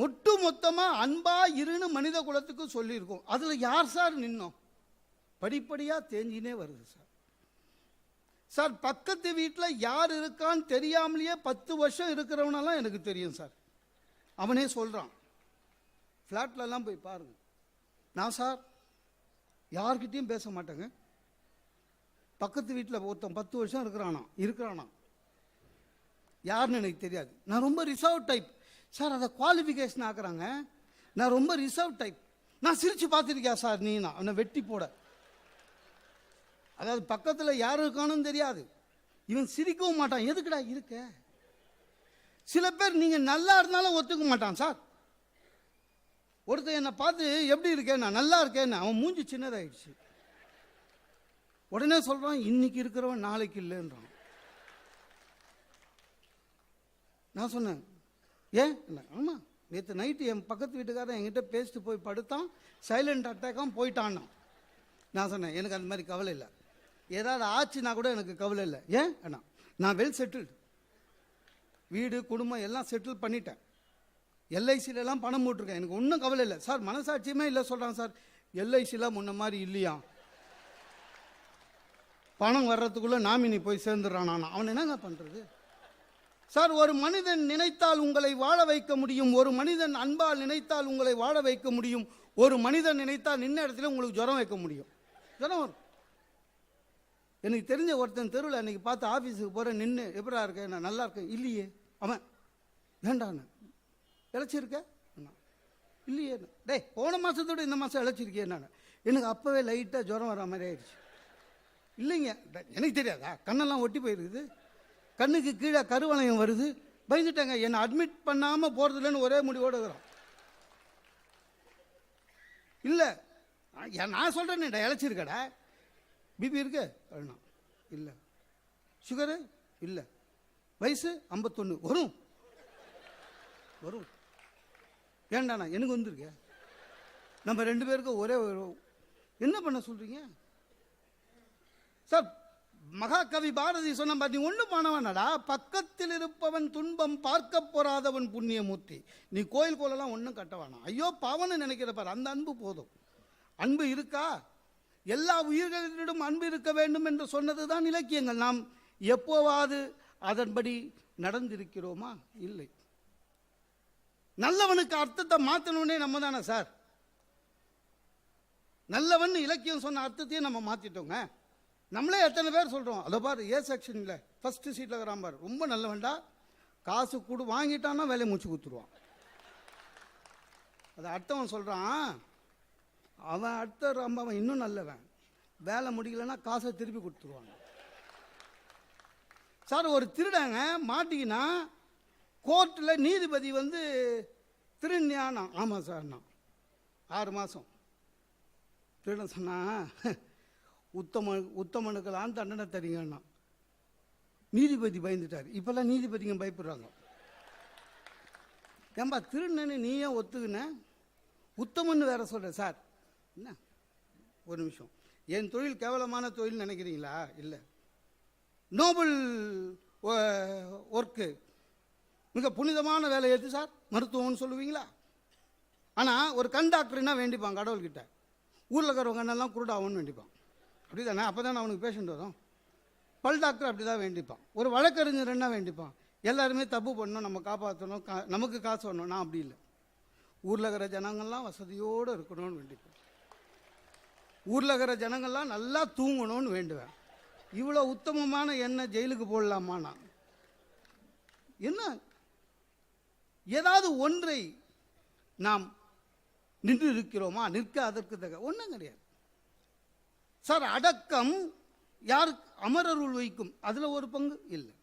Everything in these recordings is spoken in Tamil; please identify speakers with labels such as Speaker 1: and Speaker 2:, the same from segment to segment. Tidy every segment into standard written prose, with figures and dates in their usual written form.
Speaker 1: ஒட்டு மொத்தமாக அன்பா இருன்னு மனித குலத்துக்கு சொல்லியிருக்கோம். அதில் யார் சார் நின்னோம்? படிப்படியாக தேஞ்சினே வருது சார். சார் பக்கத்து வீட்டில் யார் இருக்கான்னு தெரியாமலேயே 10 வருஷம் இருக்கிறவனெல்லாம் எனக்கு தெரியும் சார். அவனே சொல்கிறான், ஃப்ளாட்லலாம் போய் பாருங்க. நான் சார் யார்கிட்டையும் பேச மாட்டேங்க. பக்கத்து வீட்டில் ஒருத்தன் 10 வருஷம் இருக்கிறானா யாருன்னு எனக்கு தெரியாது. நான் ரொம்ப ரிசர்வ் டைப் சார். அதை குவாலிஃபிகேஷன் ஆக்குறாங்க. நான் ரொம்ப ரிசர்வ் டைப். நான் சிரித்து பார்த்துருக்கியா சார் நீ? நான் அவனை வெட்டி போட. அதாவது பக்கத்தில் யார் இருக்கானும் தெரியாது, இவன் சிரிக்கவும் மாட்டான். எதுக்குடா இருக்க? சில பேர் நீங்கள் நல்லா இருந்தாலும் ஒத்துக்க மாட்டான் சார். ஒருத்தர் என்னை பார்த்து எப்படி இருக்கேன், நான் நல்லா இருக்கேன்னு, அவன் மூஞ்சி சின்னதாகிடுச்சு. உடனே சொல்கிறான், இன்னைக்கு இருக்கிறவன் நாளைக்கு இல்லைன்றான். நான் சொன்னேன், ஏன் இல்லை? ஆமாம், நேற்று நைட்டு என் பக்கத்து வீட்டுக்காரன் என்கிட்ட பேசிட்டு போய் படுத்தான், சைலண்ட் அட்டாக்காக போயிட்டான்னா. நான் சொன்னேன், எனக்கு அந்த மாதிரி கவலை இல்லை. ஏதாவது ஆச்சுன்னா கூட எனக்கு கவலை இல்லை. ஏன் அண்ணா, நான் வெல் செட்டில்டு, வீடு குடும்பம் எல்லாம் செட்டில் பண்ணிட்டேன். எல்ஐசிலெலாம் பணம் போட்டிருக்கேன், எனக்கு ஒன்றும் கவலை இல்லை சார். மனசாட்சியுமே இல்லை சொல்கிறான் சார். எல்ஐசிலாம் முன்ன மாதிரி இல்லையா, பணம் வர்றதுக்குள்ளே நாமினி போய் சேர்ந்துடுறான். அவன் என்னங்க பண்ணுறது சார்? ஒரு மனிதன் நினைத்தால் உங்களை வாழ வைக்க முடியும். ஒரு மனிதன் அன்பால் நினைத்தால் உங்களை வாழ வைக்க முடியும். ஒரு மனிதன் நினைத்தால் நின்ன இடத்துல உங்களுக்கு ஜுரம் வைக்க முடியும். ஜுரம் வரும். எனக்கு தெரிஞ்ச ஒருத்தன் தெருவில் அன்றைக்கி பார்த்து ஆஃபீஸுக்கு போகிறேன், நின்று எப்படா இருக்கேன்? நான் நல்லா இருக்கேன். இல்லையே. அவன் வேண்டாண்ண இழைச்சிருக்க? இல்லையே. டேய், போன மாதத்தோடு இந்த மாதம் இழைச்சிருக்கேன். நான் எனக்கு அப்போவே லைட்டாக ஜுரம் வர மாதிரி ஆயிடுச்சு. இல்லைங்க, எனக்கு தெரியாதா? கண்ணெல்லாம் ஒட்டி போயிருக்குது, கண்ணுக்கு கீழே கருவளையம் வருது, பயந்துட்டாங்க. என்னை அட்மிட் பண்ணாமல் போகிறதில்லன்னு ஒரே முடிவோடு இருக்கிறோம். இல்லை, நான் சொல்கிறேன்டா, இழைச்சிருக்கடா. பிபி இருக்கு? இல்லை. சுகரு? இல்லை. வயசு 51. வரும் வரும். ஏண்டாண்ணா எனக்கு வந்துருக்க? நம்ம 2 பேருக்கும் ஒரே. என்ன பண்ண சொல்கிறீங்க சார்? மகாகவி பாரதி சொன்ன மாதிரி ஒன்றும் பண்ணவானடா, பக்கத்தில் இருப்பவன் துன்பம் பார்க்க போறாதவன் புண்ணியமூர்த்தி. நீ கோயில் கோலெல்லாம் ஒன்றும் கட்டவானா. ஐயோ பாவன்னு நினைக்கிற பாரு, அந்த அன்பு போதும். அன்பு இருக்கா? எல்லா உயிர்களிடம் அன்பு இருக்க வேண்டும் என்று சொன்னதுதான் இலக்கியங்கள். நாம் எப்போவாது அதன்படி நடந்திருக்கிறோமா? இல்லை. நல்லவனுக்கு அர்த்தத்தை மாற்றணுன்னே நம்ம தானே சார். நல்லவன் இலக்கியம் சொன்ன அர்த்தத்தையும் நம்ம மாற்றிட்டோங்க. நம்மளே எத்தனை பேர் சொல்கிறோம், அதை பாரு ஏ செக்ஷனில் ஃபஸ்ட்டு சீட்டில் இருக்கிறான் பாரு, ரொம்ப நல்லவன்டா, காசு கொடு வாங்கிட்டான்னா வேலையை முடிச்சு கொடுத்துருவான். அதை அடுத்தவன் சொல்கிறான், அவன் அடுத்த அவன் இன்னும் நல்லவன், வேலை முடிக்கலைன்னா காசை திருப்பி கொடுத்துருவாங்க. சார் ஒரு திருடங்க மாட்டிக்கினா கோர்ட்டில் நீதிபதி திருஞானா, ஆமாம் சார், நான் 6 மாதம் திருடன் சொன்னா, உத்தமனுக்கெல்லாம் தண்டனை தரீங்கன்னா. நீதிபதி பயந்துட்டார். இப்போல்லாம் நீதிபதிங்க பயப்படுறாங்க. ஏன்பா திருடனு நீ ஏன் ஒத்துக்குன? உத்தமன்னு வேற சொல்ற சார். என்ன ஒரு நிமிஷம், என் தொழில் கேவலமான தொழில் நினைக்கிறீங்களா? இல்லை, நோபல் ஒர்க்கு, மிக புனிதமான வேலை எது சார்? மருத்துவம்னு சொல்லுவீங்களா? ஆனால் ஒரு கண் டாக்டர்னா வேண்டிப்பான் கடவுள்கிட்ட, ஊரில் இருக்கிறவங்க என்னெல்லாம் குருடாகும்னு வேண்டிப்பான். அப்படி தானே? அப்போ தானே அவனுக்கு பேஷண்ட் வரும். பல் டாக்டர் அப்படி தான் வேண்டிப்பான். ஒரு வழக்கறிஞர் என்ன வேண்டிப்பான்? எல்லாருமே தப்பு பண்ணணும், நம்ம காப்பாற்றணும், நமக்கு காசு வரணும். நான் அப்படி இல்லை, ஊரில் இருக்கிற ஜனங்கள்லாம் வசதியோடு இருக்கணும்னு வேண்டிப்பேன். ஊரில் இருக்கிற ஜனங்கள்லாம் நல்லா தூங்கணும்னு வேண்டுவேன். இவ்வளோ உத்தமமான என்ன ஜெயிலுக்கு போடலாமா? நான் என்ன ஏதாவது ஒன்றை நாம் நின்று இருக்கிறோமா? நிற்க அதற்கு தக ஒன்றும் கிடையாது சார். அடக்கம் யாருக்கு? அமரருள் வைக்கும், அதில் ஒரு பங்கு இல்லை.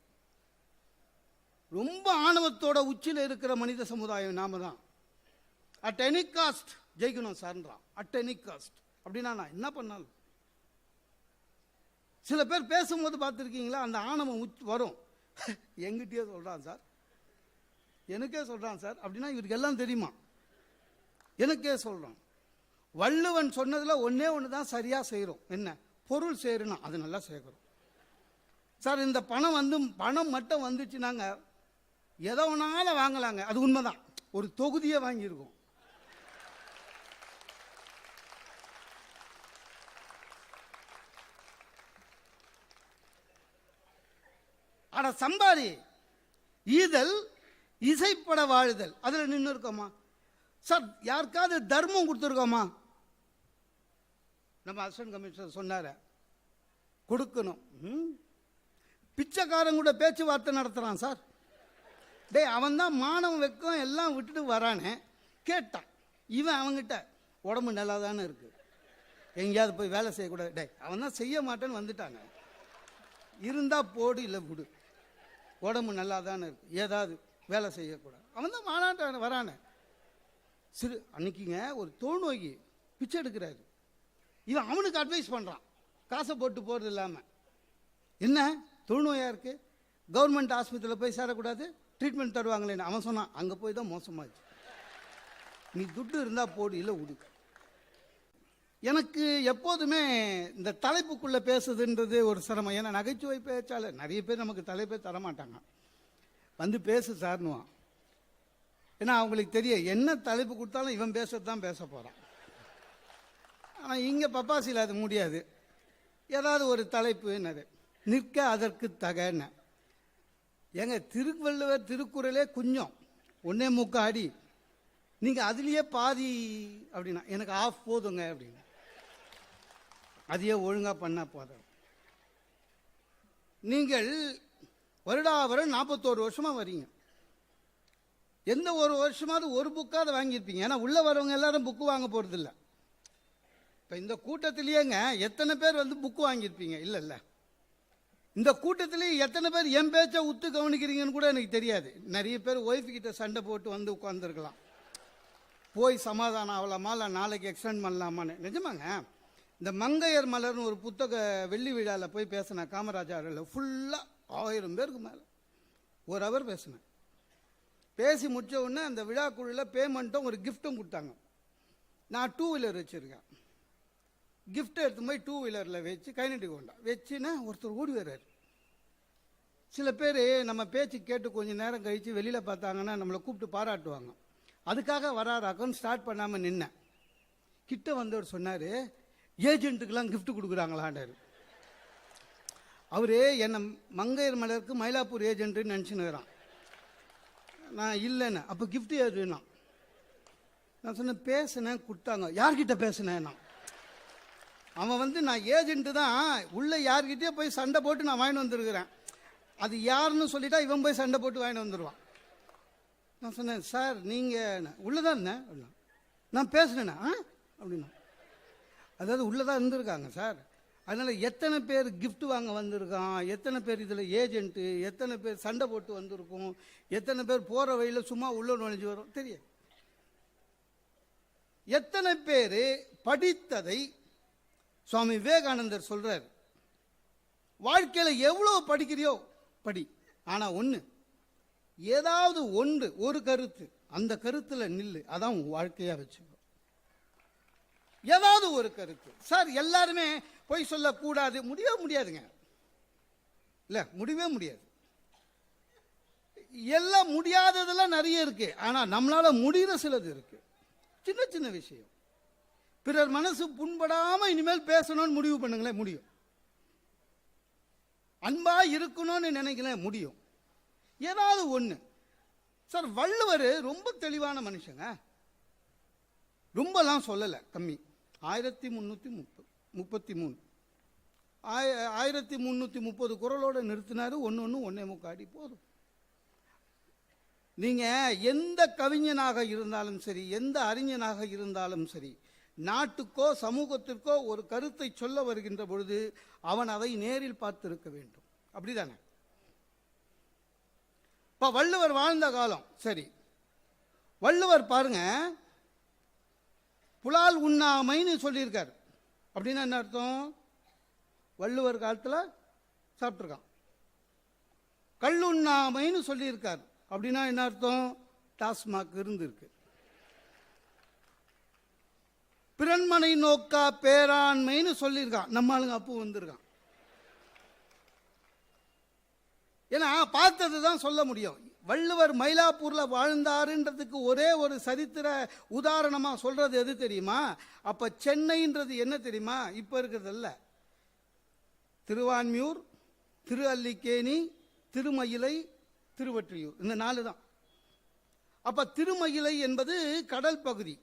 Speaker 1: ரொம்ப ஆணவத்தோட உச்சியில் இருக்கிற மனித சமுதாயம் நாம தான். அட் எனி காஸ்ட் ஜெயிக்கணும் சார்ன்றான். அட் எனி காஸ்ட் அப்படின்னா நான் என்ன பண்ணாலும். சில பேர் பேசும்போது பார்த்துருக்கீங்களா, அந்த ஆணவம் வரும். எங்கிட்டே சொல்கிறான் சார், எனக்கே சொல்கிறான் சார் அப்படின்னா இவருக்கு எல்லாம் தெரியுமா? எனக்கே சொல்கிறான். வள்ளுவன் சொன்னதில் ஒன்றே ஒன்று தான் சரியாக செய்கிறோம். என்ன? பொருள் சேருனா அது நல்லா சேர்க்குறோம் சார். இந்த பணம் பணம் மட்டும் வந்துச்சுனாங்க எதை வேணாலும் வாங்கலாங்க, அது உண்மைதான். ஒரு தொகுதியை வாங்கியிருக்கோம். அட சம்பாரி, ஈதல் இசைப்பட வாழுதல், அதில் நின்று இருக்கோமா சார்? யாருக்காவது தர்மம் கொடுத்துருக்கோமா? நம்ம அசிஸ்டன்ட் கமிஷனர் சொன்னார கொடுக்கணும். பிச்சைக்காரன் கூட பேச்சுவார்த்தை நடத்துகிறான் சார். டே, அவன் தான் மானவன் வெக்கம் எல்லாம் விட்டுட்டு வரானே. கேட்டான், இவன் அவங்கிட்ட உடம்பு நல்லா தானே இருக்கு, எங்கேயாவது போய் வேலை செய்யக்கூடாது. டே, அவன் தான் செய்ய மாட்டேன்னு வந்துட்டாங்க. இருந்தா போடு, இல்லை விடு, உடம்பு நல்லா தானே இருக்கு, ஏதாவது வேலை செய்யக்கூடாது. அவன் தான் மானாட்ட வரானே. சிறு அன்னைக்குங்க ஒரு தொழுநோய்க்கு பிச்சை எடுக்கிறாரு. இவன் அவனுக்கு அட்வைஸ் பண்ணுறான், காசை போட்டு போகிறது இல்லாமல். என்ன தொழுநோயாக இருக்கு, கவர்மெண்ட் ஆஸ்பத்திரியில் போய் சேரக்கூடாது, ட்ரீட்மெண்ட் தருவாங்களேன்னு அவன் சொன்னான். அங்கே போய் தான் மோசமாச்சு. நீ துட்டு இருந்தால் போடு, இல்லை விடு. எனக்கு எப்போதுமே இந்த தலைப்புக்குள்ளே பேசுதுன்றது ஒரு சிரமம். ஏன்னா நகைச்சுவை பேச்சாளர் நிறைய பேர் நமக்கு தலைப்பே தரமாட்டாங்க. வந்து பேசு சார்னுவான். ஏன்னா அவங்களுக்கு தெரியும் என்ன தலைப்பு கொடுத்தாலும் இவன் பேசுறது தான் பேச போகிறான். ஆனால் இங்கே பப்பாசியில் அது முடியாது. ஏதாவது ஒரு தலைப்பு என்னது நிற்க அதற்கு தகன. ஏங்க திருவள்ளுவர் திருக்குறளே கொஞ்சம் 1.25 அடி, நீங்கள் அதுலேயே பாதி அப்படின்னா எனக்கு ஆஃப் போதுங்க அப்படின்னு. அதையே ஒழுங்காக பண்ணால் போதும். நீங்கள் வருடம் 41 வருஷமாக வரீங்க. எந்த ஒரு வருஷமாவது ஒரு புக்காவது வாங்கியிருப்பீங்க. ஏன்னா உள்ளே வரவங்க எல்லாரும் புக்கு வாங்க போகிறது இல்லை. இப்போ இந்த கூட்டத்திலேயேங்க எத்தனை பேர் வந்து புக்கு வாங்கியிருப்பீங்க? இல்லை, இந்த கூட்டத்திலேயே எத்தனை பேர் என் பேச்சை உத்து கவனிக்கிறீங்கன்னு கூட எனக்கு தெரியாது. நிறைய பேர் ஒய்ஃபு கிட்ட சண்டை போட்டு வந்து உட்காந்துருக்கலாம். போய் சமாதானம் ஆகலாமா, இல்லை நாளைக்கு எக்ஸ்டெண்ட் பண்ணலாமான்னு. நிஜமாங்க, இந்த மங்கையர் மலர்னு ஒரு புத்தக வெள்ளி விழாவில் போய் பேசினேன். காமராஜாரில் ஃபுல்லாக 1000 பேருக்கு மேலே 1 ஹவர் பேசினேன். பேசி முடித்த உடனே அந்த விழாக்குழுவில் பேமெண்ட்டும் ஒரு கிஃப்ட்டும் கொடுத்தாங்க. நான் 2 வீலர் வச்சுருக்கேன். கிஃப்ட்டை எடுத்து போய் 2 வீலரில் வச்சு கைநட்டி கொண்டா வச்சுன்னா ஒருத்தர் ஓடி வர்றார். சில பேர் நம்ம பேச்சு கேட்டு கொஞ்சம் நேரம் கழித்து வெளியில் பார்த்தாங்கன்னா நம்மளை கூப்பிட்டு பாராட்டுவாங்க. அதுக்காக வராராக்கன்னு ஸ்டார்ட் பண்ணாமல் நின்னேன். கிட்ட வந்தவர் சொன்னார், ஏஜென்ட்டுக்கெல்லாம் கிஃப்ட் கொடுக்குறாங்களாண்டார். அவரு என்னை மங்கையர் மலருக்கு மயிலாப்பூர் ஏஜென்ட்டுன்னு நினச்சினுக்கிறான். நான் இல்லைன்னு. அப்போ கிஃப்ட் ஏதுன்னா நான் சொன்னேன், பேசினேன், கொடுத்தாங்க. யார்கிட்ட பேசினேன்? அவன் வந்து நான் ஏஜென்ட்டு தான், உள்ளே யார்கிட்டயே போய் சண்டை போட்டு நான் வாங்கிட்டு வந்துருக்கிறேன். அது யாருன்னு சொல்லிட்டா இவன் போய் சண்டை போட்டு வாங்கிட்டு வந்துடுவான். நான் சொன்னேன், சார் நீங்கள் உள்ளதான் இருந்தேன், நான் பேசுனேண்ணா அப்படின்னா. அதாவது உள்ளதான் இருந்திருக்காங்க சார். அதனால் எத்தனை பேர் கிஃப்ட் வாங்க வந்திருக்கான், எத்தனை பேர் இதில் ஏஜென்ட்டு, எத்தனை பேர் சண்டை போட்டு வந்திருக்கோம், எத்தனை பேர் போகிற வழியில் சும்மா உள்ள நுழைஞ்சு வரும் தெரியும். எத்தனை பேர் படித்ததை சுவாமி விவேகானந்தர் சொல்றார், வாழ்க்கையில் எவ்வளோ படிக்கிறியோ படி, ஆனால் ஒன்று, ஏதாவது ஒன்று, ஒரு கருத்து, அந்த கருத்தில் நில்லு, அதான் வாழ்க்கையாக வச்சுக்கோ. ஏதாவது ஒரு கருத்து. சார் எல்லாருமே போய் சொல்லக்கூடாது, முடியவே முடியாதுங்க. இல்லை, முடியவே முடியாது. எல்லாம் முடியாததெல்லாம் நிறைய இருக்கு. ஆனால் நம்மளால முடிகிற சிலது இருக்கு. சின்ன சின்ன விஷயம். பிறர் மனசு புண்படாம இனிமேல் பேசணும்னு முடிவு பண்ணுங்களேன், முடியும். அன்பா இருக்கணும்னு நினைக்கிறேன், முடியும். ஏதாவது ஒன்று. சார் வள்ளுவர் ரொம்ப தெளிவான மனுஷங்க. ரொம்பலாம் சொல்லலை, கம்மி. 1333 1330 குறளோட நிறுத்தினாரு. 1.25 அடி போதும். நீங்க எந்த கவிஞனாக இருந்தாலும் சரி, எந்த அறிஞனாக இருந்தாலும் சரி, நாட்டுக்கோ சமூகத்திற்கோ ஒரு கருத்தை சொல்ல வருகின்ற பொழுது அவன் அதை நேரில் பார்த்திருக்க வேண்டும். அப்படிதானே? இப்ப வள்ளுவர் வாழ்ந்த காலம் சரி. வள்ளுவர் பாருங்க, புலால் உண்ணாமைன்னு சொல்லியிருக்காரு. அப்படின்னா என்ன அர்த்தம்? வள்ளுவர் காலத்தில் சாப்பிட்ருக்கான். கல்லுண்ணாமைன்னு சொல்லியிருக்காரு. அப்படின்னா என்ன அர்த்தம்? டாஸ்மாக் இருந்திருக்கு. பிறன்மனை நோக்கா பேராண்மைன்னு சொல்லியிருக்கான். நம்ம ஆளுங்க அப்போ வந்திருக்கான். ஏன்னா பார்த்தது தான் சொல்ல முடியும். வள்ளுவர் மயிலாப்பூர்ல வாழ்ந்தாருன்றதுக்கு ஒரே ஒரு சரித்திர உதாரணமா சொல்றது எது தெரியுமா? அப்ப சென்னைன்றது என்ன தெரியுமா? இப்ப இருக்கிறதல்ல, திருவான்மியூர், திருஅல்லிக்கேணி, திருமயிலை, திருவொற்றியூர், இந்த 4 தான். அப்ப திருமயிலை என்பது கடல் பகுதி.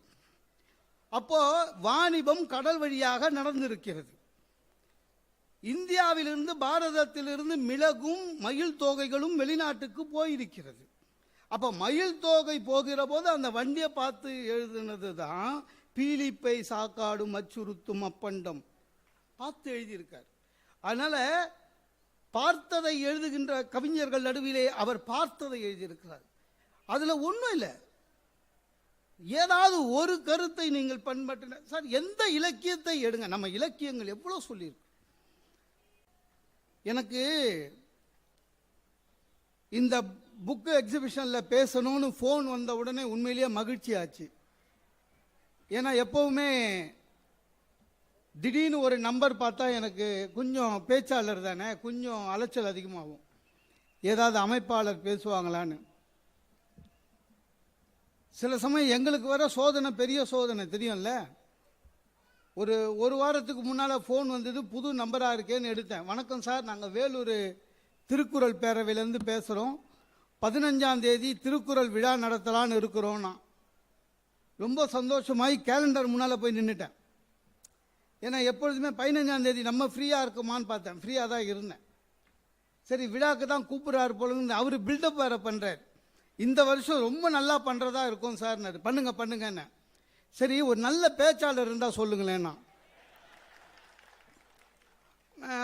Speaker 1: அப்போ வாணிபம் கடல் வழியாக நடந்திருக்கிறது. இந்தியாவிலிருந்து, பாரதத்திலிருந்து மிளகும் மயில் தோகைகளும் வெளிநாட்டுக்கு போயிருக்கிறது. அப்ப மயில் தோகை போகிற போது அந்த வண்டியை பார்த்து எழுதுனது தான் பீலிப்பை சாக்காடும் அச்சுறுத்தும் அப்பண்டம் பார்த்து எழுதியிருக்கார். அதனால பார்த்ததை எழுதுகின்ற கவிஞர்கள் நடுவிலே அவர் பார்த்ததை எழுதியிருக்கிறார். அதுல ஒன்றும் இல்லை, ஏதாவது ஒரு கருத்தை நீங்கள் பண்பற்றின சார். எந்த இலக்கியத்தை எடுங்க, நம்ம இலக்கியங்கள் எவ்வளவு சொல்லியிருக்கு. எனக்கு இந்த புக் எக்ஸிபிஷன்ல பேசணும்னு ஃபோன் வந்த உடனே உண்மையிலேயே மகிழ்ச்சி ஆச்சு. ஏன்னா எப்பவுமே திடீர்னு ஒரு நம்பர் பார்த்தா எனக்கு கொஞ்சம், பேச்சாளர் தானே, கொஞ்சம் அலைச்சல் அதிகமாகும். ஏதாவது அமைப்பாளர் பேசுவாங்களான்னு. சில சமயம் எங்களுக்கு வர சோதனை பெரிய சோதனை தெரியும்ல. ஒரு வாரத்துக்கு முன்னால் ஃபோன் வந்தது, புது நம்பராக இருக்கேன்னு எடுத்தேன். வணக்கம் சார், நாங்கள் வேலூர் திருக்குறள் பேரவையிலேருந்து பேசுகிறோம், 15ஆம் தேதி திருக்குறள் விழா நடத்தலான்னு இருக்கிறோன்னா. ரொம்ப சந்தோஷமாகி கேலண்டர் முன்னால் போய் நின்றுட்டேன். ஏன்னா எப்பொழுதுமே 15ஆம் தேதி நம்ம ஃப்ரீயாக இருக்குமான்னு பார்த்தேன். ஃப்ரீயாக தான் இருந்தேன். சரி, விழாக்கு தான் கூப்பிட்றாரு போலுன்னு அவர் பில்டப் வேறு பண்ணுறார். இந்த வருஷம் ரொம்ப நல்லா பண்ணுறதா இருக்கும் சார். பண்ணுங்கன்னு. சரி, ஒரு நல்ல பேச்சாளர் இருந்தால் சொல்லுங்களேன்னா.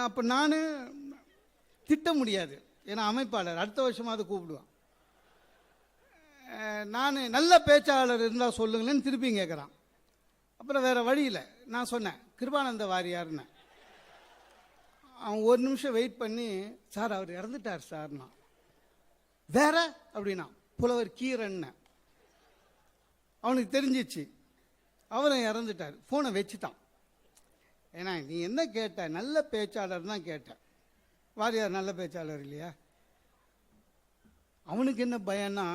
Speaker 1: அப்போ நான் திட்ட முடியாது, ஏன்னா அமைப்பாளர் அடுத்த வருஷமாவது கூப்பிடுவான். நான் நல்ல பேச்சாளர் இருந்தால் சொல்லுங்களேன்னு திருப்பி கேட்குறான். அப்புறம் வேற வழியில் நான் சொன்னேன் கிருபானந்த வாரியார்னு. அவன் ஒரு நிமிஷம் வெயிட் பண்ணி, சார் அவர் இறந்துட்டார் சார்னா. வேற அப்படின்னா புலவர் கீரன். அவனுக்கு தெரிஞ்சிச்சு அவரும் இறந்துட்டார். ஃபோனை வச்சுட்டான். ஏன்னா நீ என்ன கேட்ட? நல்ல பேச்சாளர் தான் கேட்டேன். வாரியார் நல்ல பேச்சாளர் இல்லையா? அவனுக்கு என்ன பயம்னா,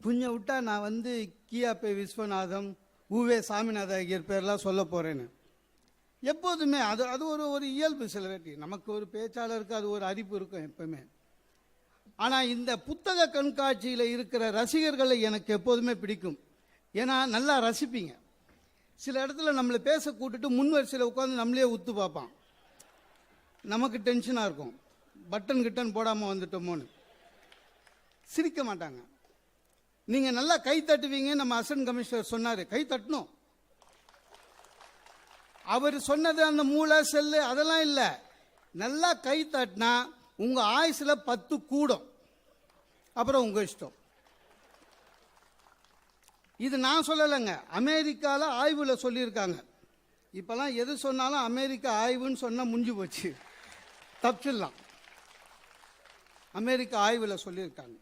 Speaker 1: புஞ்ச விட்டா நான் கியாபே விஸ்வநாதம், ஊவே சாமிநாத ஐயர் பேர்லாம் சொல்ல போறேன்னு. எப்போதுமே அது ஒரு இயல்பு. சில வேட்டி நமக்கு ஒரு பேச்சாளருக்கு அது ஒரு அறிவு இருக்கும் எப்பவுமே. ஆனால் இந்த புத்தக கண்காட்சியில் இருக்கிற ரசிகர்களை எனக்கு எப்போதுமே பிடிக்கும். ஏன்னா நல்லா ரசிப்பீங்க. சில இடத்துல நம்மளை பேச கூட்டுட்டு முன் வரிசையில் உட்காந்து நம்மளே உத்து பார்ப்பான். நமக்கு டென்ஷனாக இருக்கும், பட்டன் கிட்டன் போடாமல் வந்துட்டோமோன்னு. சிரிக்க மாட்டாங்க. நீங்கள் நல்லா கை தட்டுவீங்க. நம்ம அசிஸ்டன்ட் கமிஷனர் சொன்னார், கை தட்டணும். அவர் சொன்னது அந்த மூளை செல்லு அதெல்லாம் இல்லை. நல்லா கை தட்டினா உங்கள் ஆயுசில் 10 கூடும். அப்புறம் உங்கள் இஷ்டம். இது நான் சொல்லலைங்க, அமெரிக்காவில் ஆய்வில் சொல்லியிருக்காங்க. இப்போலாம் எது சொன்னாலும் அமெரிக்கா ஆய்வுன்னு சொன்னால் முடிஞ்சு போச்சு, தப்பிச்சிடலாம். அமெரிக்கா ஆய்வில் சொல்லியிருக்காங்க.